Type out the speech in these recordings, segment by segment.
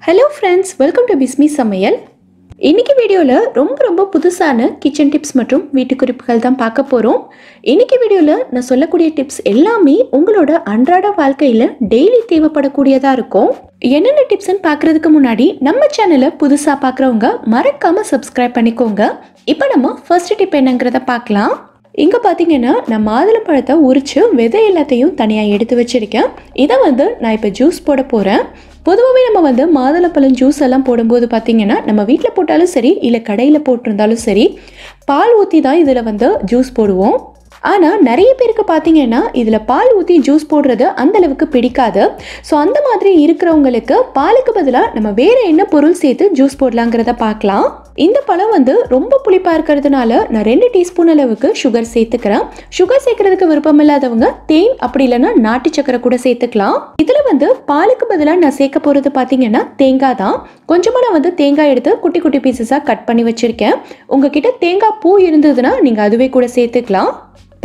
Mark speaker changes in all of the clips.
Speaker 1: Hello friends, welcome to Mixietips. இன்னைக்கு வீடியோல ரொம்ப புதுசான கிச்சன் டிப்ஸ் மற்றும் வீட்டு குறிப்புகள் தான் பார்க்க போறோம். இன்னைக்கு வீடியோல நான் சொல்லக்கூடிய டிப்ஸ் எல்லாமே உங்களோட அன்றாட வாழ்க்கையில டெய்லி தேவைப்படக்கூடியதா இருக்கும். என்னென்ன டிப்ஸ்னு பார்க்கிறதுக்கு முன்னாடி நம்ம சேனலை புதுசா பார்க்கறவங்க மறக்காம சப்ஸ்கிரைப் பண்ணிக்கோங்க. இப்போ நம்ம ஃபர்ஸ்ட் டிப் என்னங்கறத பார்க்கலாம். இங்க பாத்தீங்கன்னா நான் மாதுளம்பழத்தை உரிச்சு விதை எல்லாத்தையும் தனியா எடுத்து வச்சிருக்கேன். இத நான் இப்ப ஜூஸ் போட போறேன். பொதுவாகவே நம்ம மாதுளம்பழம் ஜூஸ் எல்லாம் போடும்போது பார்த்தீங்கன்னா நம்ம வீட்டில் போட்டாலும் சரி இல்லை கடையில் போட்டிருந்தாலும் சரி பால் ஊற்றி தான் இதில் ஜூஸ் போடுவோம். ஆனால் நிறைய பேருக்கு பார்த்தீங்கன்னா இதில் பால் ஊற்றி ஜூஸ் போடுறது அந்தளவுக்கு பிடிக்காது. ஸோ அந்த மாதிரி இருக்கிறவங்களுக்கு பாலுக்கு பதிலாக நம்ம வேறு என்ன பொருள் சேர்த்து ஜூஸ் போடலாங்கிறத பார்க்கலாம். இந்த பழம் ரொம்ப புளிப்பாக இருக்கிறதுனால நான் 2 டீஸ்பூன் அளவுக்கு சுகர் சேர்த்துக்கிறேன். சுகர் சேர்க்கறதுக்கு விருப்பம் இல்லாதவங்க தேன் அப்படி இல்லைன்னா நாட்டு சக்கரை கூட சேர்த்துக்கலாம். இதில் பாலுக்கு பதிலாக நான் சேர்க்க போகிறது பார்த்தீங்கன்னா தேங்காய் தான். கொஞ்சமாக நான் தேங்காய் எடுத்து குட்டி குட்டி பீசஸாக கட் பண்ணி வச்சுருக்கேன். உங்ககிட்ட தேங்காய் பூ இருந்ததுன்னா நீங்கள் அதுவே கூட சேர்த்துக்கலாம்.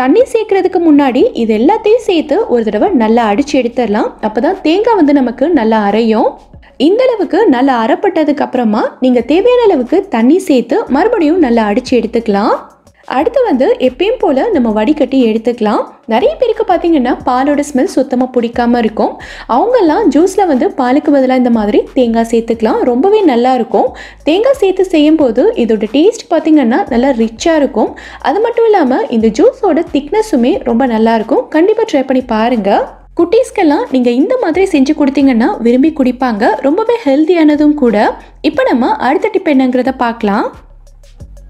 Speaker 1: தண்ணி சேர்க்கறதுக்கு முன்னாடி இது எல்லாத்தையும் சேர்த்து ஒரு தடவை நல்லா அடித்து எடுத்துடலாம். அப்போ தான் தேங்காய் நமக்கு நல்லா அரையும். இந்த அளவுக்கு நல்லா அரைப்பட்டதுக்கு அப்புறமா நீங்கள் தேவையான அளவுக்கு தண்ணி சேர்த்து மறுபடியும் நல்லா அடித்து எடுத்துக்கலாம். அடுத்து எப்பயும் போல் நம்ம வடிகட்டி எடுத்துக்கலாம். நிறைய பேருக்கு பார்த்தீங்கன்னா பாலோட ஸ்மெல் சுத்தமாக பிடிக்காம இருக்கும். அவங்கெல்லாம் ஜூஸில் பாலுக்கு பதிலாக இந்த மாதிரி தேங்காய் சேர்த்துக்கலாம். ரொம்பவே நல்லா இருக்கும். தேங்காய் சேர்த்து செய்யும் போது இதோட டேஸ்ட் பார்த்தீங்கன்னா நல்லா ரிச்சாக இருக்கும். அது மட்டும் இல்லாமல் இந்த ஜூஸோட திக்னஸுமே ரொம்ப நல்லா இருக்கும். கண்டிப்பாக ட்ரை பண்ணி பாருங்கள். குட்டீஸ்க்கெல்லாம் நீங்கள் இந்த மாதிரி செஞ்சு கொடுத்தீங்கன்னா விரும்பி குடிப்பாங்க. ரொம்பவே ஹெல்த்தியானதும் கூட. இப்போ நம்ம அடுத்த டிப் என்னங்கிறத பார்க்கலாம்.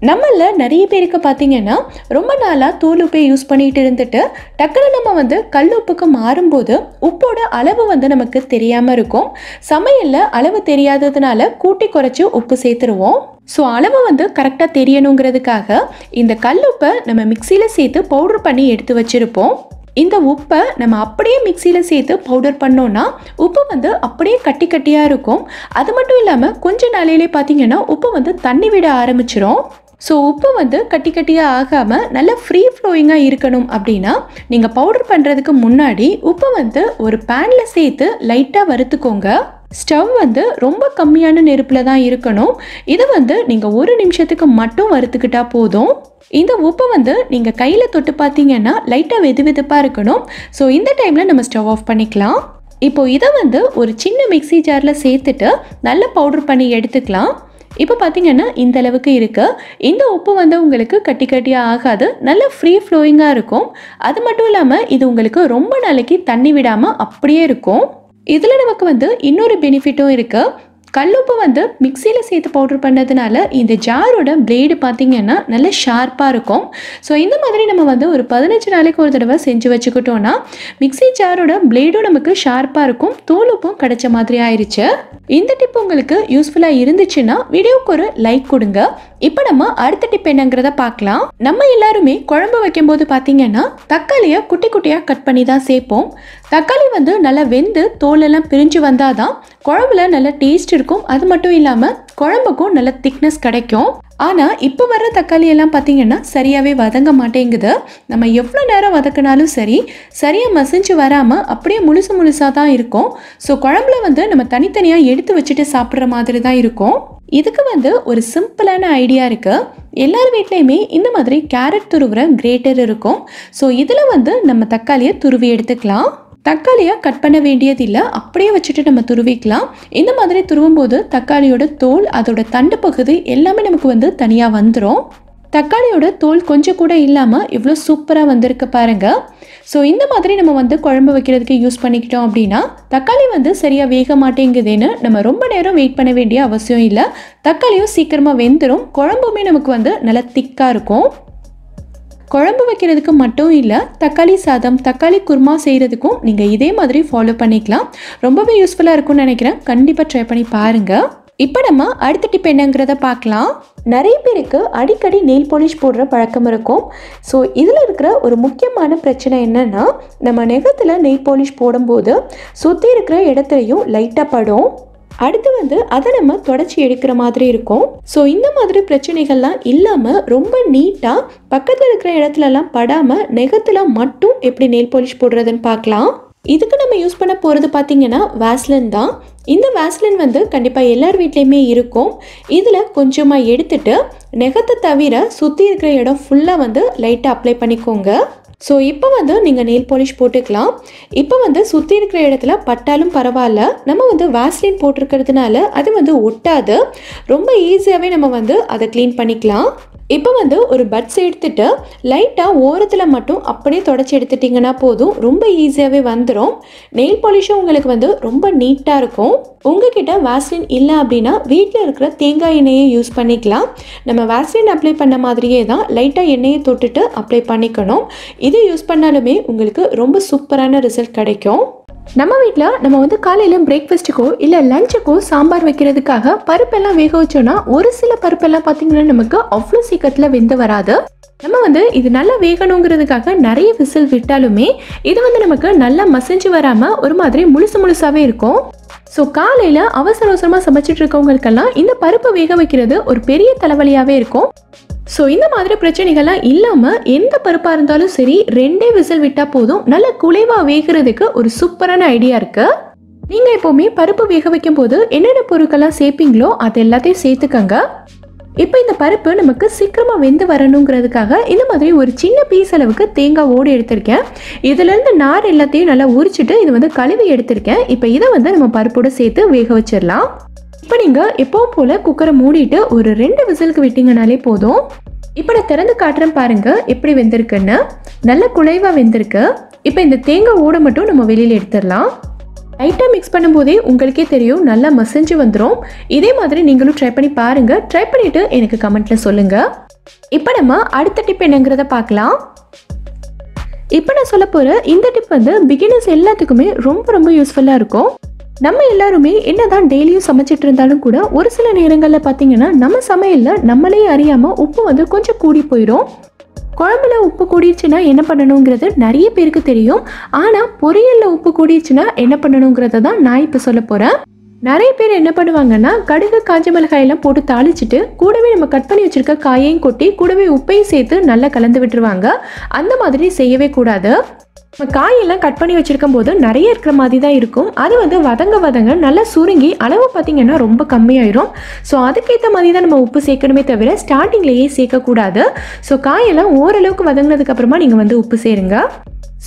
Speaker 1: நம்மள நிறைய பேருக்கு பார்த்தீங்கன்னா ரொம்ப நாளாக தூள் உப்பை யூஸ் பண்ணிட்டு இருந்துட்டு டக்குனு நம்ம கல் உப்புக்கு மாறும்போது உப்போட அளவு நமக்கு தெரியாமல் இருக்கும். சமையலில் அளவு தெரியாததுனால கூட்டி குறைச்சி உப்பு சேர்த்துருவோம். ஸோ அளவு கரெக்டாக தெரியணுங்கிறதுக்காக இந்த கல் உப்பை நம்ம மிக்சியில் சேர்த்து பவுடர் பண்ணி எடுத்து வச்சுருப்போம். இந்த உப்பை நம்ம அப்படியே மிக்சியில் சேர்த்து பவுடர் பண்ணோன்னா உப்பு அப்படியே கட்டி கட்டியாக இருக்கும். அது மட்டும் இல்லாமல் கொஞ்ச நாளையிலே பார்த்தீங்கன்னா உப்பு தண்ணி விட ஆரம்பிச்சிரும். ஸோ உப்பு கட்டி கட்டியாக ஆகாமல் நல்லா ஃப்ரீ ஃப்ளோயிங்காக இருக்கணும் அப்படின்னா நீங்கள் பவுடர் பண்ணுறதுக்கு முன்னாடி உப்பு ஒரு பேனில் சேர்த்து லைட்டாக வறுத்துக்கோங்க. ஸ்டவ் ரொம்ப கம்மியான நெருப்பில் தான் இருக்கணும். இதை நீங்கள் 1 நிமிஷத்துக்கு மட்டும் வறுத்துக்கிட்டா போதும். இந்த உப்பு நீங்கள் கையில் தொட்டு பார்த்தீங்கன்னா லைட்டாக வெது வெதுப்பாக இருக்கணும். ஸோ இந்த டைமில் நம்ம ஸ்டவ் ஆஃப் பண்ணிக்கலாம். இப்போது இதை ஒரு சின்ன மிக்ஸி ஜாரில் சேர்த்துட்டு நல்லா பவுடர் பண்ணி எடுத்துக்கலாம். இப்போ பார்த்தீங்கன்னா இந்த அளவுக்கு இருக்குது. இந்த உப்பு உங்களுக்கு கட்டி கட்டியாக ஆகாது. நல்ல ஃப்ரீ ஃப்ளோயிங்காக இருக்கும். அது மட்டும் இல்லாமல் இது உங்களுக்கு ரொம்ப நாளைக்கு தண்ணி விடாமல் அப்படியே இருக்கும். இதில் நமக்கு இன்னொரு பெனிஃபிட்டும் இருக்குது. கல்லுப்பு மிக்சியில் சேர்த்து பவுடர் பண்ணதுனால இந்த ஜாரோட பிளேடு பார்த்தீங்கன்னா நல்ல ஷார்ப்பாக இருக்கும். ஸோ இந்த மாதிரி நம்ம ஒரு 15 நாளைக்கு ஒரு தடவை செஞ்சு வச்சுக்கிட்டோன்னா மிக்சி ஜாரோட பிளேடும் நமக்கு ஷார்ப்பாக இருக்கும். தோலுப்பும் கிடைச்ச மாதிரி ஆயிடுச்சு. இந்த டிப் உங்களுக்கு யூஸ்ஃபுல்லாக இருந்துச்சுன்னா வீடியோவுக்கு ஒரு லைக் கொடுங்க. இப்போ நம்ம அடுத்த டிப் என்னங்கிறத பார்க்கலாம். நம்ம எல்லாருமே குழம்பு வைக்கும்போது பார்த்தீங்கன்னா தக்காளியை குட்டி குட்டியாக கட் பண்ணி தான் சேர்ப்போம். தக்காளி நல்லா வெந்து தோலெல்லாம் பிரிஞ்சு வந்தால் தான் குழம்புல நல்ல டேஸ்ட் இருக்கும். அது மட்டும் இல்லாமல் குழம்புக்கும் நல்ல திக்னஸ் கிடைக்கும். ஆனால் இப்போ வர்ற தக்காளி எல்லாம் பார்த்தீங்கன்னா சரியாகவே வதங்க மாட்டேங்குது. நம்ம எவ்வளோ நேரம் வதக்கினாலும் சரியாக மசிஞ்சு வராமல் அப்படியே முழுசாக தான் இருக்கும். ஸோ குழம்புல நம்ம தனித்தனியாக எடுத்து வச்சுட்டு சாப்பிட்ற மாதிரி தான் இருக்கும். இதுக்கு ஒரு சிம்பிளான ஐடியா இருக்குது. எல்லார் வீட்லேயுமே இந்த மாதிரி கேரட் துருவுற கிரேட்டர் இருக்கும். ஸோ இதில் நம்ம தக்காளியை துருவி எடுத்துக்கலாம். தக்காளியை கட் பண்ண வேண்டியதில்லை, அப்படியே வச்சுட்டு நம்ம துருவிக்கலாம். இந்த மாதிரி துருவும் போது தக்காளியோட தோல் அதோட தண்டு பகுதி எல்லாமே நமக்கு தனியாக வந்துடும். தக்காளியோட தோல் கொஞ்சம் கூட இல்லாமல் இவ்வளோ சூப்பராக வந்திருக்கு பாருங்கள். ஸோ இந்த மாதிரி நம்ம குழம்பு வைக்கிறதுக்கு யூஸ் பண்ணிக்கிட்டோம் அப்படின்னா தக்காளி சரியாக வேக மாட்டேங்குதுன்னு நம்ம ரொம்ப நேரம் வெயிட் பண்ண வேண்டிய அவசியம் இல்லை. தக்காளியும் சீக்கிரமாக வெந்துடும். குழம்புமே நமக்கு நல்லா திக்காக இருக்கும். குழம்பு வைக்கிறதுக்கு மட்டும் இல்லை, தக்காளி சாதம் தக்காளி குருமா செய்கிறதுக்கும் நீங்கள் இதே மாதிரி ஃபாலோ பண்ணிக்கலாம். ரொம்பவே யூஸ்ஃபுல்லாக இருக்கும்னு நினைக்கிறேன். கண்டிப்பாக ட்ரை பண்ணி பாருங்கள். இப்போ நம்ம அடுத்த டிப் என்னங்கிறத பார்க்கலாம். நிறைய பேருக்கு அடிக்கடி நெயில் பாலிஷ் போடுற பழக்கம் இருக்கும். ஸோ இதில் இருக்கிற ஒரு முக்கியமான பிரச்சனை என்னென்னா நம்ம நெகத்தில் நெயில் பாலிஷ் போடும்போது சுற்றி இருக்கிற இடத்துலையும் லைட்டாக படும். அடுத்து அதை நம்ம தொடச்சி எடுக்கிற மாதிரி இருக்கும். ஸோ இந்த மாதிரி பிரச்சனைகள்லாம் இல்லாமல் ரொம்ப நீட்டாக பக்கத்தில் இருக்கிற இடத்துலலாம் படாமல் நெகத்தில் மட்டும் எப்படி நெயில் பாலிஷ் போடுறதுன்னு பார்க்கலாம். இதுக்கு நம்ம யூஸ் பண்ண போகிறது பார்த்தீங்கன்னா வேஸ்லின் தான். இந்த வாஸ்லின் வந்து கண்டிப்பாக எல்லார் வீட்லேயுமே இருக்கும். இதில் கொஞ்சமாக எடுத்துட்டு நெகத்தை தவிர சுற்றி இருக்கிற இடம் ஃபுல்லாக வந்து லைட்டாக அப்ளை பண்ணிக்கோங்க. ஸோ இப்போ வந்து நீங்கள் நெயில் பாலிஷ் போட்டுக்கலாம். இப்போ வந்து சுற்றி இருக்கிற இடத்துல பட்டாலும் பரவாயில்ல, நம்ம வந்து வாஸ்லின் போட்டிருக்கிறதுனால அது வந்து ஒட்டாது. ரொம்ப ஈஸியாகவே நம்ம வந்து அதை க்ளீன் பண்ணிக்கலாம். இப்போ வந்து ஒரு பட்ஸ் எடுத்துட்டு லைட்டாக ஓரத்தில் மட்டும் அப்படியே தொடச்சி எடுத்துட்டிங்கன்னா போதும், ரொம்ப ஈஸியாகவே வந்துடும். நெயில் பாலிஷும் உங்களுக்கு வந்து ரொம்ப நீட்டாக இருக்கும். உங்ககிட்ட வாஸ்லின் இல்லை அப்படின்னா வீட்டில் இருக்கிற தேங்காய் எண்ணெயை யூஸ் பண்ணிக்கலாம். நம்ம வாஸ்லின் அப்ளை பண்ண மாதிரியே தான் லைட்டாக எண்ணெயை தொட்டுட்டு அப்ளை பண்ணிக்கணும். இது யூஸ் பண்ணாலுமே உங்களுக்கு ரொம்ப சூப்பரான ரிசல்ட் கிடைக்கும். நம்ம வீட்டில் நம்ம வந்து காலையில் பிரேக்ஃபாஸ்ட்டுக்கோ இல்லை லஞ்சுக்கோ சாம்பார் வைக்கிறதுக்காக பருப்பெல்லாம் வேக வச்சோன்னா ஒரு சில பருப்பெல்லாம் பார்த்தீங்கன்னா நமக்கு அவ்வளோ சீக்கிரத்தில் வெந்து வராது. நம்ம வந்து இது நல்லா வேகணுங்கிறதுக்காக நிறைய விசில் விட்டாலுமே இது வந்து நமக்கு நல்லா மசிஞ்சு வராமல் ஒரு மாதிரி முழுசாகவே இருக்கும். ஸோ காலையில் அவசரமாக சமைச்சிட்டு இருக்கவங்களுக்கெல்லாம் இந்த பருப்பை வேக வைக்கிறது ஒரு பெரிய தலைவலியாகவே இருக்கும். ஸோ இந்த மாதிரி பிரச்சனைகள்லாம் இல்லாமல் எந்த பருப்பாக இருந்தாலும் சரி 2 விசில் விட்டால் போதும், நல்ல குலைவாக வேகிறதுக்கு ஒரு சூப்பரான ஐடியா இருக்குது. நீங்கள் எப்போவுமே பருப்பு வேக வைக்கும் போது என்னென்ன பொருட்கள்லாம் சேர்ப்பீங்களோ அது எல்லாத்தையும் சேர்த்துக்கங்க. இப்போ இந்த பருப்பு நமக்கு சீக்கிரமாக வெந்து வரணுங்கிறதுக்காக இந்த மாதிரி ஒரு சின்ன பீஸ் அளவுக்கு தேங்காய் ஓடு எடுத்திருக்கேன். இதுலேருந்து நார் எல்லாத்தையும் நல்லா உரிச்சிட்டு இது வந்து கழுவி எடுத்திருக்கேன். இப்போ இதை வந்து நம்ம பருப்போடு சேர்த்து வேக வச்சிடலாம். இப்போ நீங்கள் எப்பவும் போல் குக்கரை மூடிட்டு ஒரு 2 விசிலுக்கு விட்டீங்கனாலே போதும். இப்போ நான் திறந்து காட்டுறேன் பாருங்கள் எப்படி வெந்திருக்குன்னு. நல்ல குழைவாக வெந்திருக்கு. இப்போ இந்த தேங்காய் ஓடை மட்டும் நம்ம வெளியில் எடுத்துடலாம். லைட்டாக மிக்ஸ் பண்ணும்போதே உங்களுக்கே தெரியும் நல்லா மசிஞ்சு வந்துடும். இதே மாதிரி நீங்களும் ட்ரை பண்ணி பாருங்கள். ட்ரை பண்ணிவிட்டு எனக்கு கமெண்ட்டில் சொல்லுங்கள். இப்போ நம்ம அடுத்த டிப் என்னங்கிறத பார்க்கலாம். இப்போ நான் சொல்ல போகிற இந்த டிப் வந்து பிகினர்ஸ் எல்லாத்துக்குமே ரொம்ப யூஸ்ஃபுல்லாக இருக்கும். நம்ம எல்லாருமே என்னதான் டெய்லியும் சமைச்சிட்டு இருந்தாலும் கூட ஒரு சில நேரங்களில் பார்த்தீங்கன்னா நம்ம சமையலில் நம்மளே அறியாமல் உப்பு வந்து கொஞ்சம் கூடி போயிடும். குழம்புல உப்பு கூடிடுச்சுன்னா என்ன பண்ணணுங்கிறது நிறைய பேருக்கு தெரியும். ஆனால் பொரியலில் உப்பு கூடிடுச்சுன்னா என்ன பண்ணணுங்கிறத தான் நான் இப்போ சொல்ல போகிறேன். நிறைய பேர் என்ன பண்ணுவாங்கன்னா கடுகு காஞ்ச மிளகாயெல்லாம் போட்டு தாளிச்சிட்டு கூடவே நம்ம கட் பண்ணி வச்சுருக்க காயையும் கொட்டி கூடவே உப்பையும் சேர்த்து நல்லா கலந்து விட்டுருவாங்க. அந்த மாதிரி செய்யவே கூடாது. நம்ம காயெல்லாம் கட் பண்ணி வச்சுருக்கும் போது நிறைய இருக்கிற மாதிரி தான் இருக்கும். அது வந்து வதங்க நல்லா சுருங்கி அளவு பார்த்திங்கன்னா ரொம்ப கம்மியாயிரும். ஸோ அதுக்கேற்ற மாதிரி தான் நம்ம உப்பு சேர்க்கணுமே தவிர ஸ்டார்டிங்லேயே சேர்க்கக்கூடாது. ஸோ காயெல்லாம் ஓரளவுக்கு வதங்கினதுக்கப்புறமா நீங்கள் வந்து உப்பு சேருங்க.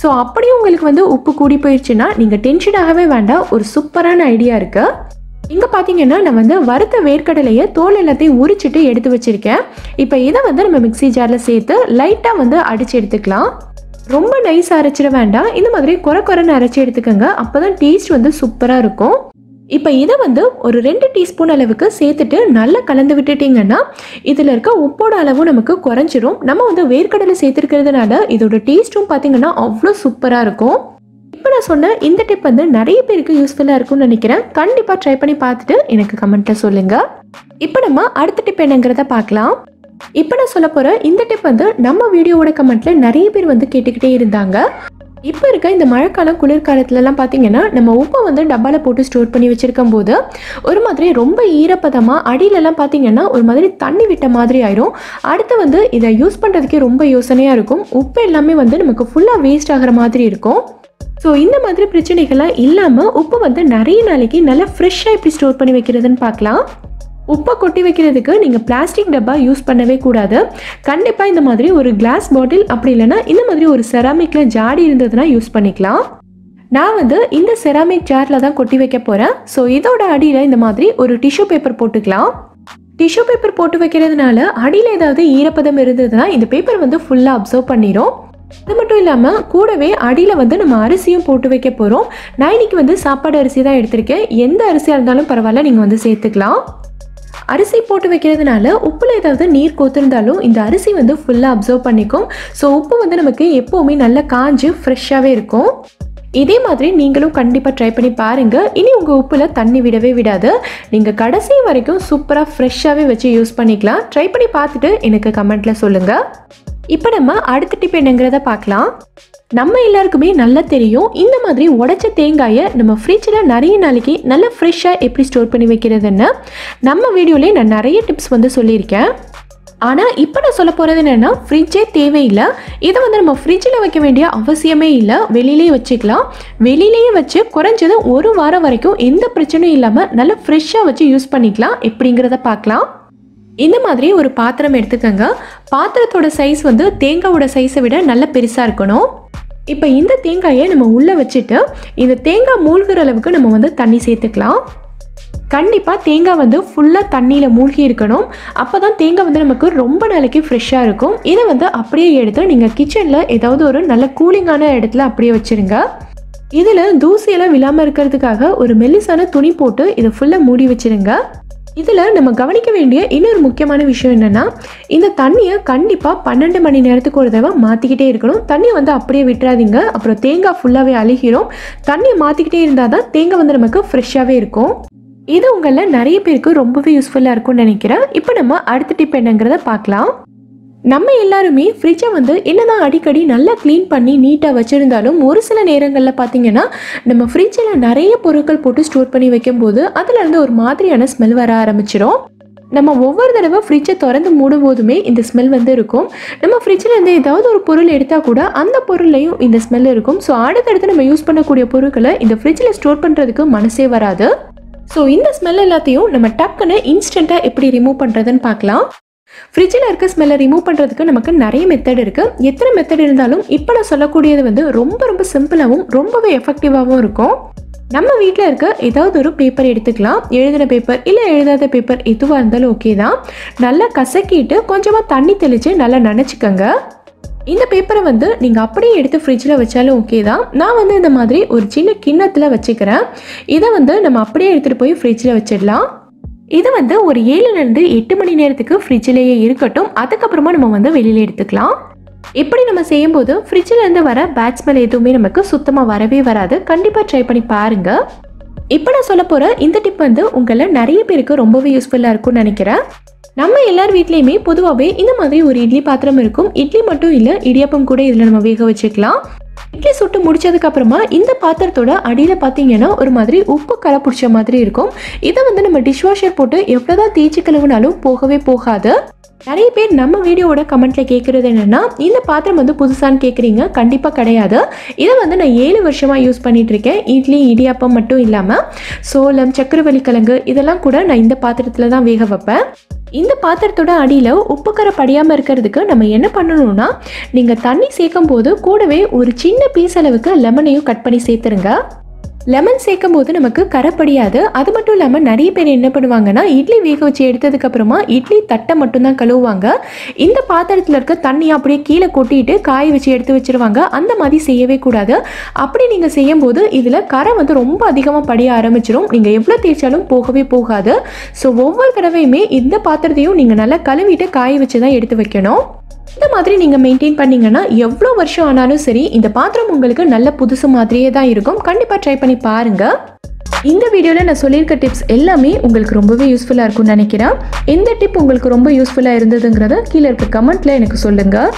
Speaker 1: ஸோ அப்படியே உங்களுக்கு வந்து உப்பு கூடி போயிடுச்சுன்னா நீங்கள் டென்ஷன் ஆகவே வேண்டாம். ஒரு சூப்பரான ஐடியா இருக்குது. இங்கே பார்த்தீங்கன்னா நான் வந்து வறுத்த வேர்க்கடலையை தோல் எல்லாத்தையும் உரிச்சிட்டு எடுத்து வச்சுருக்கேன். இப்போ இதை வந்து நம்ம மிக்ஸி ஜாரில் சேர்த்து லைட்டாக வந்து அடித்து எடுத்துக்கலாம். ரொம்ப நைஸாக அரைச்சிட வேண்டாம். இந்த மாதிரி குறைன்னு அரைச்சி எடுத்துக்கோங்க. அப்போ தான் டேஸ்ட் வந்து சூப்பராக இருக்கும். இப்போ இதை வந்து ஒரு 2 டீஸ்பூன் அளவுக்கு சேர்த்துட்டு நல்லா கலந்து விட்டுட்டிங்கன்னா இதில் இருக்க உப்போட அளவும் நமக்கு குறைஞ்சிரும். நம்ம வந்து வேர்க்கடலை சேர்த்துருக்கிறதுனால இதோட டேஸ்ட்டும் பார்த்திங்கன்னா அவ்வளோ சூப்பராக இருக்கும். இப்போ நான் சொன்ன இந்த டிப் வந்து நிறைய பேருக்கு யூஸ்ஃபுல்லாக இருக்கும்னு நினைக்கிறேன். கண்டிப்பாக ட்ரை பண்ணி பார்த்துட்டு எனக்கு கமெண்ட்டில் சொல்லுங்கள். இப்போ நம்ம அடுத்த டிப் என்னங்கிறத பார்க்கலாம். இப்போ நான் சொல்ல போகிற இந்த டிப் வந்து நம்ம வீடியோவோட கமெண்ட்டில் நிறைய பேர் வந்து கேட்டுக்கிட்டே இருந்தாங்க. இப்போ இருக்க இந்த மழைக்காலம் குளிர்காலத்துலலாம் பார்த்தீங்கன்னா நம்ம உப்பை வந்து டப்பாவில் போட்டு ஸ்டோர் பண்ணி வச்சுருக்கும் போது ஒரு மாதிரி ரொம்ப ஈரப்பதமாக அடியிலலாம் பார்த்தீங்கன்னா ஒரு மாதிரி தண்ணி விட்ட மாதிரி ஆயிரும். அடுத்து வந்து இதை யூஸ் பண்ணுறதுக்கே ரொம்ப யோசனையாக இருக்கும். உப்பு எல்லாமே வந்து நமக்கு ஃபுல்லாக வேஸ்ட் ஆகிற மாதிரி இருக்கும். ஸோ இந்த மாதிரி பிரச்சனைகள்லாம் இல்லாமல் உப்பு வந்து நிறைய நாளைக்கு நல்லா ஃப்ரெஷ்ஷாக எப்படி ஸ்டோர் பண்ணி வைக்கிறதுன்னு பார்க்கலாம். உப்பை கொட்டி வைக்கிறதுக்கு நீங்கள் பிளாஸ்டிக் டப்பா யூஸ் பண்ணவே கூடாது. கண்டிப்பாக இந்த மாதிரி ஒரு கிளாஸ் பாட்டில் அப்படி இல்லைன்னா இந்த மாதிரி ஒரு செராமிக்கில் ஜாடி இருந்ததுன்னா யூஸ் பண்ணிக்கலாம். நான் வந்து இந்த செராமிக் ஜாரில் தான் கொட்டி வைக்க போகிறேன். ஸோ இதோட அடியில் இந்த மாதிரி ஒரு டிஷ்யூ பேப்பர் போட்டுக்கலாம். டிஷ்யூ பேப்பர் போட்டு வைக்கிறதுனால அடியில் ஏதாவது ஈரப்பதம் இருந்ததுன்னா இந்த பேப்பர் வந்து ஃபுல்லாக அப்சர்வ் பண்ணிடும். அது மட்டும் இல்லாமல் கூடவே அடியில் வந்து நம்ம அரிசியும் போட்டு வைக்க போகிறோம். நான் இன்னைக்கு வந்து சாப்பாடு அரிசி தான் எடுத்திருக்கேன். எந்த அரிசியாக இருந்தாலும் பரவாயில்ல, நீங்கள் வந்து சேர்த்துக்கலாம். அரிசி போட்டு வைக்கிறதுனால உப்புல ஏதாவது நீர் கோத்திருந்தாலும் இந்த அரிசி வந்து ஃபுல்லாக அப்சர்வ் பண்ணிக்கும். ஸோ உப்பு வந்து நமக்கு எப்போவுமே நல்லா காஞ்சு ஃப்ரெஷ்ஷாகவே இருக்கும். இதே மாதிரி நீங்களும் கண்டிப்பாக ட்ரை பண்ணி பாருங்கள். இனி உங்கள் உப்பில் தண்ணி விடவே விடாது. நீங்கள் கடைசி வரைக்கும் சூப்பராக ஃப்ரெஷ்ஷாகவே வச்சு யூஸ் பண்ணிக்கலாம். ட்ரை பண்ணி பார்த்துட்டு எனக்கு கமெண்ட்டில் சொல்லுங்கள். இப்போ நம்ம அடுத்த டிப் என்னங்கிறத பார்க்கலாம். நம்ம எல்லாருக்குமே நல்லா தெரியும் இந்த மாதிரி உடைச்ச தேங்காயை நம்ம ஃப்ரிட்ஜில் நிறைய நாளைக்கு நல்லா ஃப்ரெஷ்ஷாக எப்படி ஸ்டோர் பண்ணி வைக்கிறதுன்னு நம்ம வீடியோலேயே நான் நிறைய டிப்ஸ் வந்து சொல்லியிருக்கேன். ஆனால் இப்போ நான் சொல்ல போகிறது என்னென்னா ஃப்ரிட்ஜே தேவையில்லை. இதை வந்து நம்ம ஃப்ரிட்ஜில் வைக்க வேண்டிய அவசியமே இல்லை, வெளியிலேயே வச்சுக்கலாம். வெளியிலேயே வச்சு குறைஞ்சது 1 வாரம் வரைக்கும் எந்த பிரச்சனையும் இல்லாமல் நல்லா ஃப்ரெஷ்ஷாக வச்சு யூஸ் பண்ணிக்கலாம். எப்படிங்கிறத பார்க்கலாம். இந்த மாதிரி ஒரு பாத்திரம் எடுத்துக்கோங்க. பாத்திரத்தோட சைஸ் வந்து தேங்காவோட சைஸை விட நல்ல பெருசாக இருக்கணும். இப்போ இந்த தேங்காயை நம்ம உள்ளே வச்சுட்டு இந்த தேங்காய் மூழ்கிற அளவுக்கு நம்ம வந்து தண்ணி சேர்த்துக்கலாம். கண்டிப்பாக தேங்காய் வந்து ஃபுல்லாக தண்ணியில் மூழ்கி இருக்கணும். அப்போ தான் தேங்காய் வந்து நமக்கு ரொம்ப நாளைக்கு ஃப்ரெஷ்ஷாக இருக்கும். இதை வந்து அப்படியே எடுத்து நீங்கள் கிச்சனில் ஏதாவது ஒரு நல்ல கூலிங்கான இடத்துல அப்படியே வச்சுருங்க. இதில் தூசியெல்லாம் விழாமல் இருக்கிறதுக்காக ஒரு மெல்லிசான துணி போட்டு இதை ஃபுல்லாக மூடி வச்சுருங்க. இதில் நம்ம கவனிக்க வேண்டிய இன்னொரு முக்கியமான விஷயம் என்னென்னா, இந்த தண்ணியை கண்டிப்பாக 12 மணி நேரத்துக்கு ஒரு தடவை மாற்றிக்கிட்டே இருக்கணும். தண்ணியை வந்து அப்படியே விட்டுறாதீங்க, அப்புறம் தேங்காய் ஃபுல்லாகவே அழுகிரும். தண்ணியை மாற்றிக்கிட்டே இருந்தால் தான் தேங்காய் வந்து நமக்கு ஃப்ரெஷ்ஷாகவே இருக்கும். இது உங்களில் நிறைய பேருக்கு ரொம்பவே யூஸ்ஃபுல்லாக இருக்கும்னு நினைக்கிறேன். இப்போ நம்ம அடுத்த டிப் என்னங்கிறத பார்க்கலாம். நம்ம எல்லாருமே ஃப்ரிட்ஜை வந்து என்னதான் அடிக்கடி நல்லா க்ளீன் பண்ணி நீட்டாக வச்சுருந்தாலும் ஒரு சில நேரங்களில் பார்த்திங்கன்னா நம்ம ஃப்ரிட்ஜில் நிறைய பொருட்கள் போட்டு ஸ்டோர் பண்ணி வைக்கும்போது அதுலேருந்து ஒரு மாதிரியான ஸ்மெல் வர ஆரம்பிச்சிடும். நம்ம ஒவ்வொரு தடவை ஃப்ரிட்ஜை திறந்து மூடும் போதுமே இந்த ஸ்மெல் வந்து இருக்கும். நம்ம ஃப்ரிட்ஜில் இருந்து ஏதாவது ஒரு பொருள் எடுத்தால் கூட அந்த பொருள்லையும் இந்த ஸ்மெல் இருக்கும். ஸோ அடுத்தடுத்து நம்ம யூஸ் பண்ணக்கூடிய பொருட்களை இந்த ஃப்ரிட்ஜில் ஸ்டோர் பண்ணுறதுக்கு மனசே வராது. ஸோ இந்த ஸ்மெல் எல்லாத்தையும் நம்ம டக்குன்னு இன்ஸ்டண்ட்டாக எப்படி ரிமூவ் பண்ணுறதுன்னு பார்க்கலாம். ஃப்ரிட்ஜில் இருக்க ஸ்மெல்லை ரிமூவ் பண்ணுறதுக்கு நமக்கு நிறைய மெத்தட் இருக்குது. எத்தனை மெத்தட் இருந்தாலும் இப்போ நான் சொல்லக்கூடியது வந்து ரொம்ப ரொம்ப சிம்பிளாகவும் ரொம்பவே எஃபெக்டிவாகவும் இருக்கும். நம்ம வீட்டில் இருக்க ஏதாவது ஒரு பேப்பர் எடுத்துக்கலாம். எழுதின பேப்பர் இல்லை எழுதாத பேப்பர் எதுவாக இருந்தாலும் ஓகே தான். நல்லா கசக்கிட்டு கொஞ்சமாக தண்ணி தெளித்து நல்லா நனைச்சிக்கோங்க. இந்த பேப்பரை வந்து நீங்கள் அப்படியே எடுத்து ஃப்ரிட்ஜில் வச்சாலும் ஓகே தான். நான் வந்து இந்த மாதிரி ஒரு சின்ன கிண்ணத்தில் வச்சுக்கிறேன். இதை வந்து நம்ம அப்படியே எடுத்துகிட்டு போய் ஃப்ரிட்ஜில் வச்சிடலாம். இது வந்து ஒரு 7லேருந்து 8 மணி நேரத்துக்கு ஃப்ரிட்ஜிலேயே இருக்கட்டும். அதுக்கப்புறமா நம்ம வந்து வெளியில் எடுத்துக்கலாம். இப்படி நம்ம செய்யும்போது ஃப்ரிட்ஜிலேருந்து வர பேட் ஸ்மெல் எதுவுமே நமக்கு சுத்தமாக வரவே வராது. கண்டிப்பாக ட்ரை பண்ணி பாருங்கள். இப்போ நான் சொல்ல போகிற இந்த டிப் வந்து உங்களில் நிறைய பேருக்கு ரொம்பவே யூஸ்ஃபுல்லாக இருக்கும்னு நினைக்கிறேன். நம்ம எல்லார் வீட்லேயுமே பொதுவாகவே இந்த மாதிரி ஒரு இட்லி பாத்திரம் இருக்கும். இட்லி மட்டும் இல்லை, இடியாப்பம் கூட இதில் நம்ம வேக வச்சுக்கலாம். இட்லி சுட்டு முடிச்சதுக்கு அப்புறமா இந்த பாத்திரத்தோட அடியில் பார்த்தீங்கன்னா ஒரு மாதிரி உப்பு கரை பிடிச்ச மாதிரி இருக்கும். இதை வந்து நம்ம டிஷ்வாஷர் போட்டு எவ்வளோதான் தேய்ச்சி கழுவுனாலும் போகவே போகாது. நிறைய பேர் நம்ம வீடியோவோட கமெண்ட்ல கேட்குறது என்னன்னா, இந்த பாத்திரம் வந்து புதுசான்னு கேட்குறீங்க. கண்டிப்பாக கிடையாது. இதை வந்து நான் 7 வருஷமாக யூஸ் பண்ணிட்டு இருக்கேன். இட்லி இடியாப்பம் மட்டும் இல்லாமல் சோளம், சக்கரவள்ளி கிழங்கு இதெல்லாம் கூட நான் இந்த பாத்திரத்தில் தான் வேக வைப்பேன். இந்த பாத்திரத்தோட அடியில் உப்புக்கரை படியாமல் இருக்கிறதுக்கு நம்ம என்ன பண்ணணும்னா, நீங்கள் தண்ணி சேர்க்கும் போது கூடவே ஒரு சின்ன பீஸ் அளவுக்கு லெமனையும் கட் பண்ணி சேர்த்துருங்க. லெமன் சேர்க்கும் போது நமக்கு கரைப்படியாது. அது மட்டும் இல்லாமல் நிறைய பேர் என்ன பண்ணுவாங்கன்னா, இட்லி வேக வச்சு எடுத்ததுக்கப்புறமா இட்லி தட்டை மட்டும்தான் கழுவுவாங்க. இந்த பாத்திரத்தில் இருக்க தண்ணி அப்படியே கீழே கொட்டிட்டு காய வச்சு எடுத்து வச்சுருவாங்க. அந்த மாதிரி செய்யவே கூடாது. அப்படி நீங்கள் செய்யும்போது இதில் கரை வந்து ரொம்ப அதிகமாக படிய ஆரம்பிச்சிடும். நீங்கள் எவ்வளோ தேய்ச்சாலும் போகவே போகாது. ஸோ ஒவ்வொரு தடவையுமே இந்த பாத்திரத்தையும் நீங்கள் நல்லா கழுவிட்டு காய வச்சு தான் எடுத்து வைக்கணும். இந்த மாதிரி நீங்கள் மெயின்டைன் பண்ணிங்கன்னா எவ்வளோ வருஷம் ஆனாலும் சரி இந்த பாத்திரம் உங்களுக்கு நல்ல புதுசு மாதிரியே தான் இருக்கும். கண்டிப்பாக ட்ரை பண்ணி பாருங்கள். இந்த வீடியோவில் நான் சொல்லியிருக்க டிப்ஸ் எல்லாமே உங்களுக்கு ரொம்பவே யூஸ்ஃபுல்லாக இருக்கும்னு நினைக்கிறேன். எந்த டிப் உங்களுக்கு ரொம்ப யூஸ்ஃபுல்லாக இருந்ததுங்கிறத கீழே இருக்க கமெண்ட்டில் எனக்கு சொல்லுங்கள்.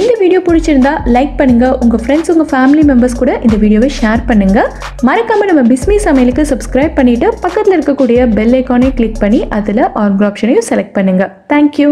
Speaker 1: இந்த வீடியோ பிடிச்சிருந்தா லைக் பண்ணுங்கள். உங்கள் ஃப்ரெண்ட்ஸ், உங்கள் ஃபேமிலி மெம்பர்ஸ் கூட இந்த வீடியோவை ஷேர் பண்ணுங்கள். மறக்காமல் நம்ம பிஸ்மி சமையலுக்கு சப்ஸ்கிரைப் பண்ணிவிட்டு பக்கத்தில் இருக்கக்கூடிய பெல் ஐக்கானை கிளிக் பண்ணி அதில் ஆல் ஆப்ஷனையும் செலக்ட் பண்ணுங்கள். தேங்க்யூ.